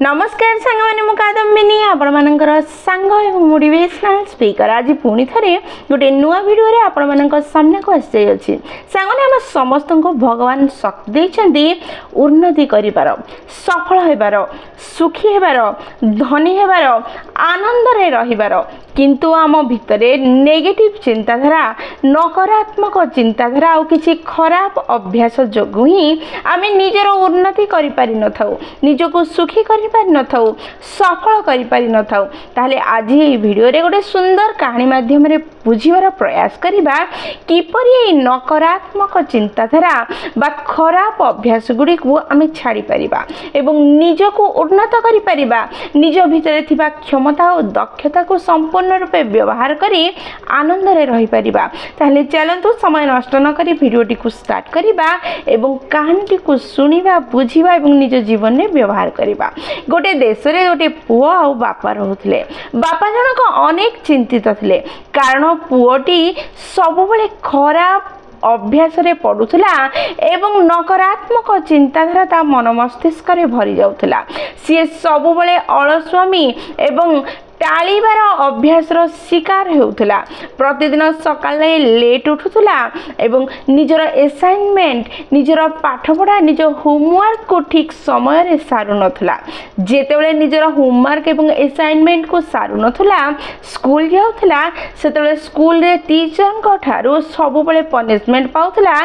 नमस्कार सांग मैंने मु कादम्बिनी आपण मानकर सांग एवं मोटिवेशनल स्पीकर आज पुणी थे गोटे नुआ वीडियो रे आपण मानक सामने को आसी अछि सांगने हम समस्त को भगवान शक्ति देइछन्ती उन्नति करिपार सफल हेबार सुखी हेबार धनी हेबार आनंद रे रहिबार किंतु आम भितरे नेगेटिव चिंताधारा नकारात्मक चिंताधारा और किसी खराब अभ्यास जोगु ही आम निजर उन्नति करि पारि न थाउ निजको सुखी करि पारि न थाउ सफल करि पारि न थाउ ताले आज ये वीडियो रे गोटे सुंदर कहानी माध्यम रे बुझिबार प्रयास करिबा किपरि नकारात्मक चिंताधारा बा खराब अभ्यास गुडी को आम छाड़ी पारिबा एवं निजको उन्नत करि पारिबा निज भितरे थिबा क्षमता और दक्षता को संपूर्ण रूपे व्यवहार करी आनंद रे रही पारिबा ताले चलंतु समय नष्ट न करी वीडियोटी को स्टार्ट करिबा एवं कहानीटी को सुनिबा बुझिबा एवं निज जीवन में व्यवहार करिबा गोटे देश रे गोटे पुओ और बापा रहउथिले बापा जनक अनेक चिंतित थिले कारण पुओटी सब बेले खराब अभ्यास रे पड़ुला एवं नकारात्मक चिंताधारा ता मन मस्तिष्क रे भरी जाउथला सी सब बेले अलस्वामी एवं टाळीबार अभ्यास रो शिकार हेउथला प्रतिदिन सकाळे लेट उठुथला एवं निजर असाइनमेंट निजर पाठपढ़ा निज होमवर्क को ठीक समय रे सारु नथला जेतेबेले निजर होमवर्क एवं असाइनमेंट को सारु नथला स्कूल जाउथला सेतेबेले स्कूल रे टीचर को ठारो सब बेले पनिशमेंट पाउथला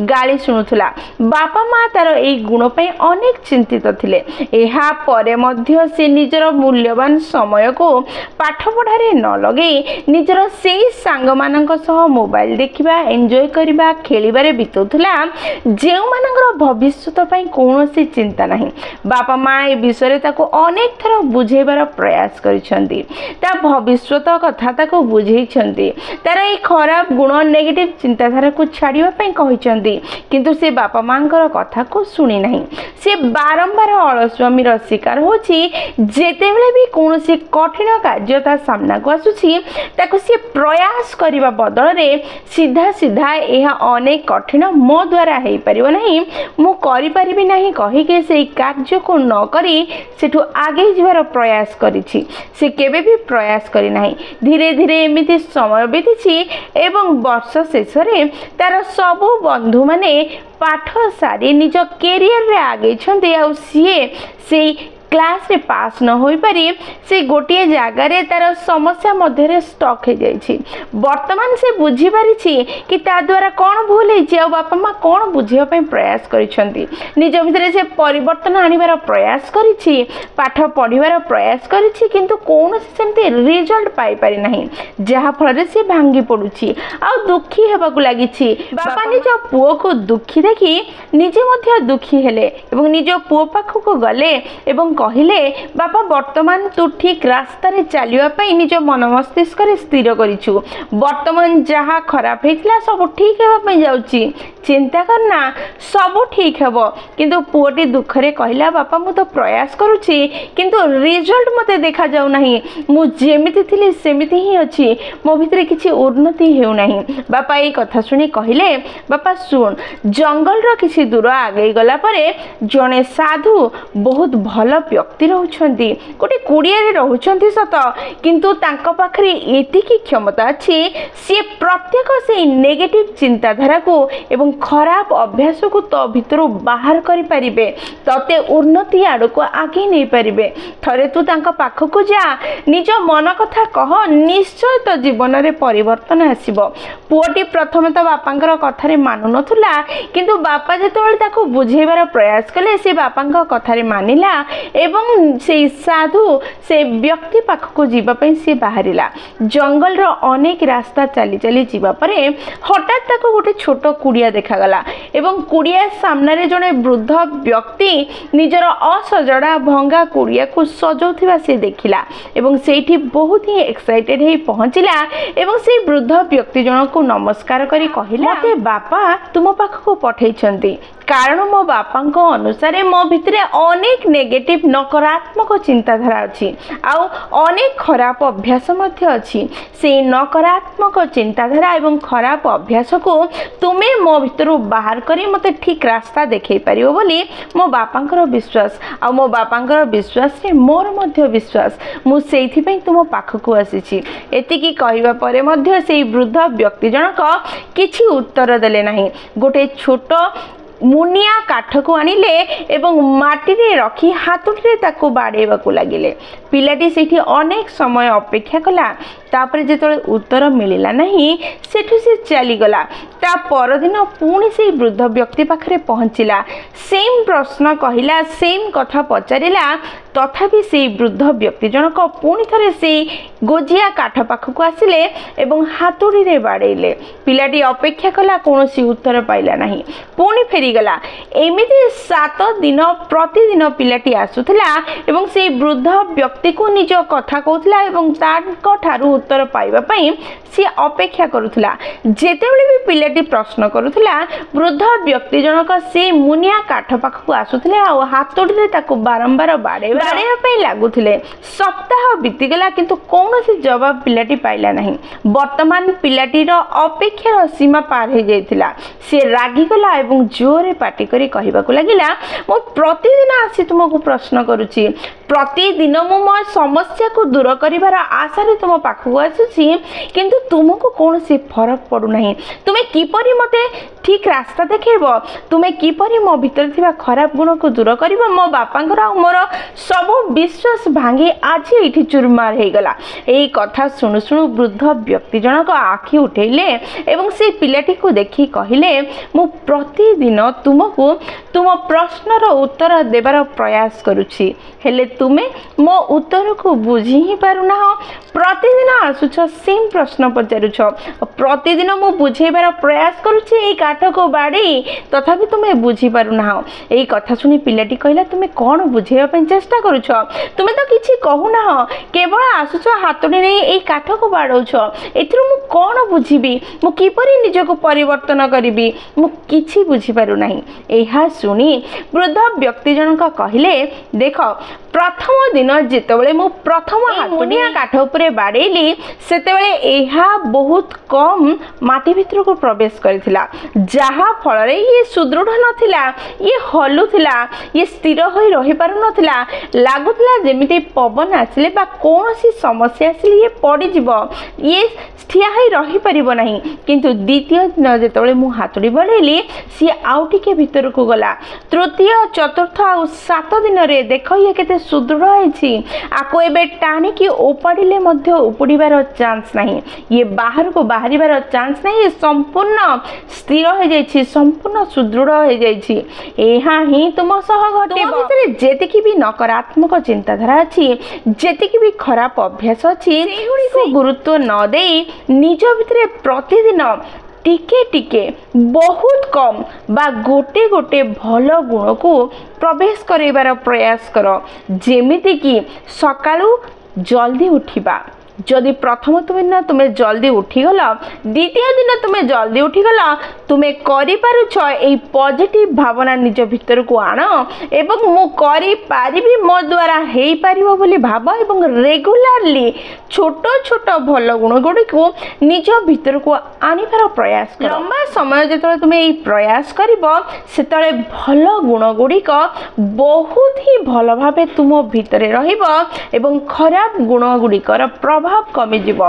गाली सुनुथला बापा मां तार एई गुण पई अनेक चिंतित थिले एहा परे मध्य से निजर मूल्यवान समय को पाठपढ़ारे न लगे निजर से सांग मानक सह मोबाइल देखिबा एंजॉय करिबा खेलिबारे बितौथला जेउ मानकर भविष्यत पई कोनोसी चिंता नहीं बापा मां ए विषय ताको अनेक थर बुझेबार प्रयास करिसंती ता भविष्यत कथा ताको बुझेइछंती तार ए खराब गुण नेगेटिव चिंताधारा को छाड़िबा पई कहिसंती किंतु से बापा मांकर कथा को सुनी नहीं से बारंबार अलस्वामीर शिकार होछि जेतेबेले भी कोनोसी कठिन कार्यता सामना को आसुछि ताको से प्रयास करिबा बदल रे सीधा सीधा यह अनेक कठिन मो द्वारा हेई परिबो नहीं मु करि परिबि नहीं कहि के से कार्य को न करी सेठु आगे जिवार प्रयास करिछि से केबे भी प्रयास करि नहीं धीरे धीरे एमिति समय बीतिछि एवं वर्ष शेष रे तार सब बंधु माने पाठ सारी निज कैरियर रे आगे छन्ते आ सीए से क्लास रे पास न होई पारी से गोटे जगह रे तार समस्या मध्य रे स्टक हे जाइछि वर्तमान से बुझी पारिछि कि ता द्वारा कोन भूल हेछि आ बापा मां कोन बुझिया पई प्रयास करिसंती निज भितरे से परिवर्तन आनिबार प्रयास करिछि पाठ पढिबार प्रयास करिछि किंतु कोन सेमते रिजल्ट पाई पारि नाही जहा फल रे से भांगी पडुछि आ दुखी हेबाकू लागिछि बापा निज पुओ को दुखी देखि निजे मध्य दुखी हेले एवं निज पुओ पाखु को गले एवं कहिले बापा वर्तमान तू ठीक रास्ता रे चलिया पई निज मन मस्तिष्क रे स्थिर करिछु वर्तमान जहा खराब हेतिला सब ठीक हेबा पई जाउची चिंता करना सब ठीक हेबो किंतु पुओटी दुख रे कहिला बापा मु तो प्रयास करूची किंतु रिजल्ट मते देखा जाउ नाही मु जेमिति थिली सेमिति ही अछि मो भितरे किछि उन्नति हेउ नाही बापा ए कथा सुनी कहिले बापा सुन जंगल रो किछि दूर आगे गला परे जने साधु बहुत भल व्यक्ति रहउछंती गोटे कुड़िया रे रहउछंती सत किंतु तांको पाखरे एतिकी क्षमता अछि से प्रत्येक से नेगेटिव चिंताधारा को एवं खराब अभ्यास को तो भितरो बाहर करि परिबे तते उन्नति आड़ को आगे नै परिबे थरे तू तांको पाख को जा निज मन कथा कह निश्चय तो जीवन रे परिवर्तन आसीबो पुओटी प्रथमे तो बापांकर कथा रे मानु नथुला किंतु बापा जेतेबेले ताको बुझेबार प्रयास कले से बापांक कथा रे मानिला एवं से साधु से व्यक्ति पाख को जीवा पई से बाहरिला जंगल रो अनेक रास्ता चली चली जीवा परे हठात ताको गोटे छोट कुड़िया देखा गला एवं कुड़िया सामने रे जने वृद्ध व्यक्ति निजर असजड़ा भंगा कुड़िया को सजौथिबा से देखिला एवं सेठी बहुत ही एक्साइटेड हे पहुंचिला एवं से वृद्ध व्यक्ति जन को नमस्कार करी कहिला मते बापा तुम पाख को पठै छंती कारण मो बापा अनुसार मो भितरे अनेक नेगेटिव नकारात्मक चिंताधारा अच्छी आउ अनेक खराब अभ्यास मध्य अच्छी से नकारात्मक चिंताधारा एवं खराब अभ्यास को तुम्हें मो भीतर बाहर करी मते ठीक रास्ता देखै परियो बोली मो बापांकर विश्वास आ मो बापांकर विश्वास रे मोर मध्य विश्वास मु सेइथि पई तुम पाखकु आसीछि। एतिकी कहबा परे मध्य सेई वृद्ध व्यक्ति जनक किछि उत्तर देले नाही। गोटे छोट मुनिया काठ को आनिले एवं माटी रे रखी हाथुटी ताकू बाड़ेबाकू लागिले। पिलाटी सेठी अनेक समय अपेक्षा कला तापर जेतले उत्तर मिलिला नहीं सेठु से चली गला। ता परदिन पुणी से वृद्ध व्यक्ति पाखरे पहुंचिला सेम प्रश्न कहिला सेम कथा पचारिला तथापि से वृद्ध व्यक्ति जनक पुणी थरे से गोजिया काठ पाखकू आसिले एवं हाथुड़ी रे बाड़ेले। पिलाटी अपेक्षा कला कोनोसी उत्तर पाइला नहीं पुणी फेरीगला। एमिति 7 दिन प्रतिदिन पिलाटी आसुथिला एवं से वृद्ध व्यक्ति को निज कथा कहूथिला एवं तांको ठारू उत्तर पाइबा पई सी अपेक्षा करुथिला। जेतेबेले भी पिलाटी प्रश्न करुथिला वृद्ध व्यक्ति जनक से मुनिया काठ पाखकू आसुथिले आ हाथोड़ी रे ताको बारंबार बाड़ेबा पई लागुथिले। सप्ताह बीतीगला किंतु कौनसी जवाब पिलाटी पाइला नहीं। वर्तमान पिलाटीर अपेक्षार सीमा पार हो जाइथिला। से रागिगला एवं जोरे पाटी करी कहबाकू लागिला मो प्रतिदिन आसी तुमको प्रश्न करूची प्रतिदिन मो मो समस्या को दूर करिवार आशा रे तुम पाखकू आसुची किंतु तुमको कौनसी फरक पड़ू नहीं। तुमे किपरि मते ठीक रास्ता देखेबो तुमे किपरि मो भीतर थिबा खराब गुण को दूर करिवो मो बापांकर आ मोर सब विश्वास भांगी आज ये चुरमार हो गला। यही कथा शुणु शुणु वृद्ध व्यक्ति जनक आखि उठेले एवं से पिलाटी को देखि कहले मु प्रतिदिन तुमको तुम प्रश्नर उत्तर देवार प्रयास करुछि हेले तुमे मो उत्तर को बुझी ही पारुना। प्रतिदिन आसुछ सेम प्रश्न पचारुछ प्रतिदिन मु बुझेबार प्रयास करुछि एई काठ को बाड़ी तथापि तुमे बुझी पारुना। एई कथा सुनी पिलाटी कहला तुमे कोन बुझेबा पई चेष्टा करुछ तुमे तो किछि कहूना केवल आसुछ हाथोड़ी रे एई काठ को बाड़ौछ एथिरु मु कोन बुझिबी मु किपरि निजको परिवर्तन करिबी मु किछि बुझी पारु नाही। एहा सुनी वृद्ध व्यक्ति जनक कहले देख प्रथम दिन जेतेबेले मु प्रथम मुनिया काठ उपरे बाड़ेली सेतेबेले एहा बहुत कम माटी भितर को प्रवेश करथिला जहा फल रे ये सुदृढ़ नथिला ये हलुथिला ये स्थिर होई रहि पारु नथिला लागुथिला जेमिति पवन आसिले बा कोनोसी समस्या आसिले ये पड़ी जीवो ये ठिया होई रहि परिबो नाही। किंतु द्वितीय दिन जेतेबेले मु हाथुड़ी बाड़ेली सी आउ टिके भितर को गला। तृतीय चतुर्थ आ 7 दिन रे देखो ये केते सुदृढ़ होइछि आको एबे टाणी की ओपाडिले मध्य उपडिबार चांस नाही ये बाहर को बाहरिबार चांस नाही ये संपूर्ण स्थिर हो जाइछि संपूर्ण सुदृढ़ हो जाइछि। एहा ही तुम सह घटिबो भितरे जेतिकी भी नकारात्मक चिंताधारा अछि जेतिकी भी खराब अभ्यास अछि सेहुडी को गुरुत्व न देई निज भितरे प्रतिदिन टिके टिके बहुत कम बा गोटे गोटे भल गुण को प्रवेश करेबार प्रयास करो। जेमिति कि सकाळू जल्दी उठिबा जदि प्रथम दिन तुम्हें जल्दी उठीगल द्वितीय दिन तुम्हें जल्दी उठीगल तुम्हें करि पारुछ एई पॉजिटिव भावना निज भीतर को आण एवं मु करि पारिबी मो द्वारा हेई पारिबो बोली भाव एवं रेगुलारली छोट छोट भल गुण गुडी को निज भीतर को आनिबार प्रयास कर। लंबा समय जेतले तुम्हें एई प्रयास करिवो सेतले भल गुण गुडीक बहुत ही भल भाबे तुम भीतर रहिबो एवं खराब गुण गुडीकर प्रभाव कमी जीव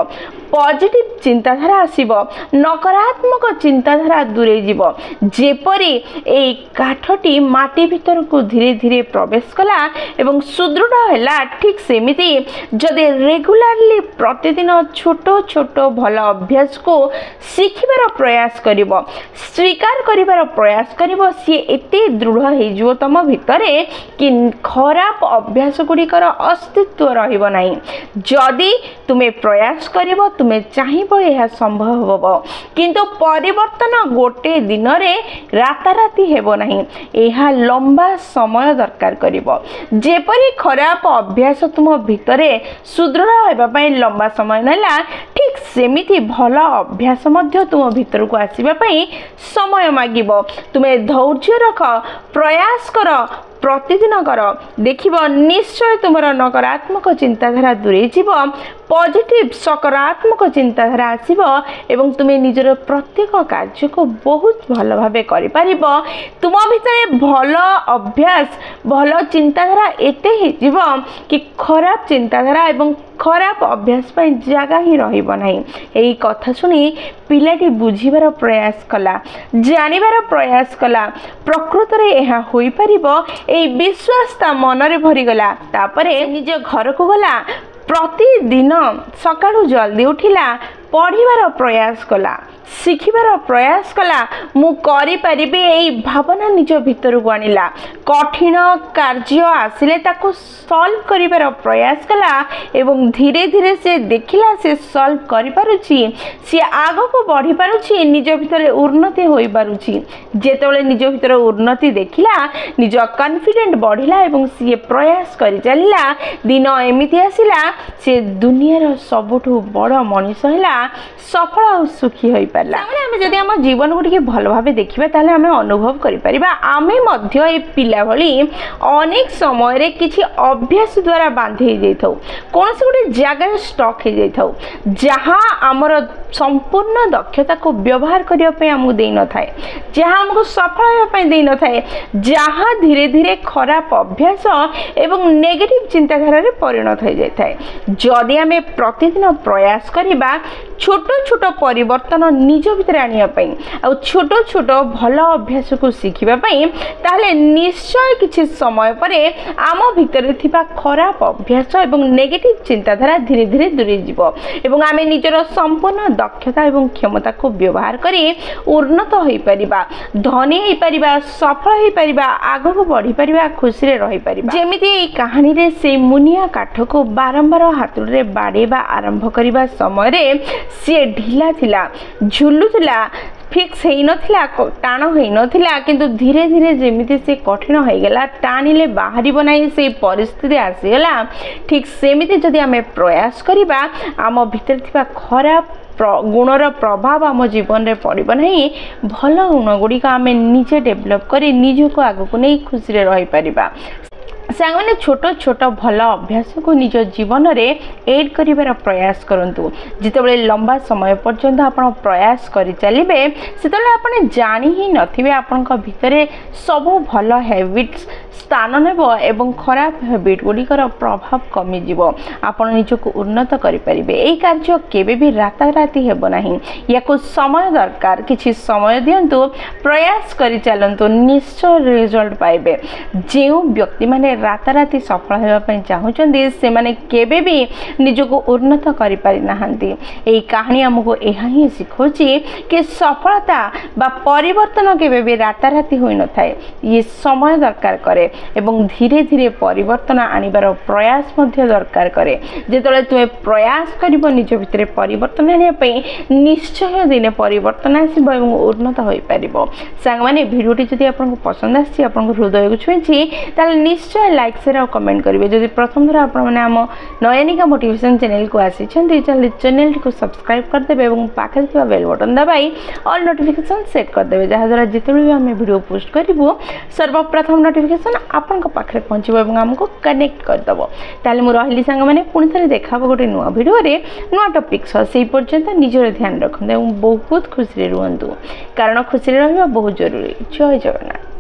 पॉजिटिव चिंताधारा आसीबो नकारात्मक चिंताधारा दूरे जीवो। जेपरी ए काठटी माटी भीतर को धीरे धीरे प्रवेश कला एवं सुदृढ़ हैला ठीक सेमिति जदि रेगुलारली प्रतिदिन छोट छोट भल अभ्यास को शिखिबार प्रयास करिवो स्वीकार करिबार प्रयास करिवो सी एते दृढ़ हे जो तम भितरे कि खराब अभ्यास गुड़िकर अस्तित्व रहिबो नाही। जदि तुम्हें प्रयास करिवो तुम्हें चाहिबो यह संभव होबो किंतु परिवर्तन गोटे दिन रे राताराती हेबो नाही एहा लंबा समय दरकार करिवो। जेपरी खराब अभ्यास तुम भितरे सुदृढ़ हेबा पई लंबा समय नेला ठीक सेमिति भल अभ्यास मध्य तुम भीतर को आसीबा पई समय मागिबो। तुम्हें धैर्य रख प्रयास कर प्रतिदिन कर देखिब निश्चय तुम नकारात्मक चिंताधारा दूरे जीव पॉजिटिव सकारात्मक चिंताधारा आसीब एवं तुम्हें निजर प्रत्येक कार्य को बहुत भल भाव कर तुम भितर भल अभ्यास भल चिंताधारा एते हो कि खराब चिंताधारा एवं खराब अभ्यास पर जगह ही रही यही कथा शुणी पिलाटी बुझीबार प्रयास कला जानिबार प्रयास कला प्रकृत रे यह होई परिबो एई विश्वास ता मन रे भरीगला तापरे निज घर को गला प्रतिदिन सकाळु जल्दी उठिला पढ़िबार प्रयास कला शिखिबार प्रयास कला मु करि परिबे एई भावना निज भितर को आनिला कठिन कार्य आसिले ताको सॉल्व करिबार प्रयास कला एवं धीरे धीरे से देखिला से सॉल्व करि पारुछि से आगो को बढ़ी पारुछि निज भितर उन्नति होई पारुछि जेतेबेले निज भितर उन्नति देखिला निज कॉन्फिडेंट बढ़िला एवं से प्रयास करि चलिला दिन एमिति आसिला से दुनियार सबठु बड़ मनीष हैला सफल और सुखी होई पारला आमे जदि हम जीवन को टिके भल भाबे देखिबा ताले आमे अनुभव करि परिबा आमे मध्य ए पिला भली अनेक समय रे किछि अभ्यास द्वारा बांधि जाइथौ कोनसे गोटे जगह स्टक हे जाइथौ जहां हमर संपूर्ण दक्षता को व्यवहार करिया पे हमु देई न थाए जहां हमको सफल होया पे देई न थाए जहां धीरे धीरे खराब अभ्यास एवं नेगेटिव चिंताधारा रे परिणत हो जाइथाए जदि आमे प्रतिदिन प्रयास करिबा छोट छोट परिवर्तन निज भीतर आनिया पई आ छोट छोट भल अभ्यास को शिखिबा पई ताले निश्चय किछि समय परे आम भीतर थिबा खराब अभ्यास एवं नेगेटिव चिंताधारा धीरे धीरे दूरे जीवो एवं आमे निजर संपूर्ण दक्षता एवं क्षमता को व्यवहार करी उन्नत होई परिबा धनी होई परिबा सफल होई परिबा आगो को बढ़ी परिबा खुशी रे रही परिबा जेमिति ए कहानी रे से मुनिया काठ को बारंबार हाथुड़ रे बाड़ेबा आरंभ करिबा समय रे से ढिला थिला झुलुथिला फिक्स है नथिला टाण है नथिला किंतु धीरे धीरे जेमिति से कठिन हो गला टाणिले बाहरी बनाई से परिस्थिति आसीगला ठीक सेमिति जदि आमे प्रयास करिबा आम भीतर थिबा खराब गुणर प्रभाव आम जीवन रे पड़िबो नहीं भल गुण गुड़ी आमे निजे डेभलप करी निज को आगु को नहीं खुशी रे रही परिबा सांगने छोट छोट भल अभ्यास को निज जीवन रे एड करिवार प्रयास करंतु जितेबेले लंबा समय पर्यंत आपण प्रयास करि चलिबे सेतेबेले आपण जानि ही नथिबे आपनक भितरे सब भल हैबिट्स स्थान नेबो एवं खराब हैबिट गुड़िकर प्रभाव कमी जीवो आपण निजको उन्नत करि परिबे एई कार्य केबे भी राताराती हेबो नाही याको समय दरकार किछि समय दियंतु प्रयास करि चलंतु निश्चय रिजल्ट पाइबे जेउ व्यक्ति माने राताराती सफल हेबा पई चाहुचंदी से माने केबे भी निजको उन्नत करि पारि नाहंती एई कहानी हमको एहा ही सिखोची कि सफलता बा परिवर्तन केबे भी राताराती होई न थाए ये समय दरकार करे एवं धीरे धीरे परिवर्तन आनिबार प्रयास मध्य दरकार करे जेतले तुमे प्रयास करिवो निज भितरे परिवर्तन आनिया पई निश्चय दिने परिवर्तन आसीबो एवं उन्नत होई परिबो सांग माने वीडियोटी जदि आपनको पसंद आसी आपनको हृदय को छुईची ताले निश्चय लाइक शेयर और कमेंट करिवे जदि प्रथम थर आपण माने हम नयनिका मोटिवेशन चैनल को आसी छथि ताले चैनल को सब्सक्राइब कर देबे एवं पाखरे थिबा बेल बटन दबाई ऑल नोटिफिकेशन सेट कर देबे जहा द्वारा जेतेबे भी हम वीडियो पोस्ट करिवो सर्वप्रथम नोटिफिकेशन आपनका पाखरे पहुंचबो एवं हमको कनेक्ट कर दबो ताले मु रहली संग माने पुनी थरे देखाबो गोटे नुवा वीडियो रे नुवा टॉपिक सेही पर्यंत निजर ध्यान रखंदे एवं बहुत खुशी रे रुहंतु कारण खुशी रे रहबा बहुत जरूरी जय जगन्नाथ।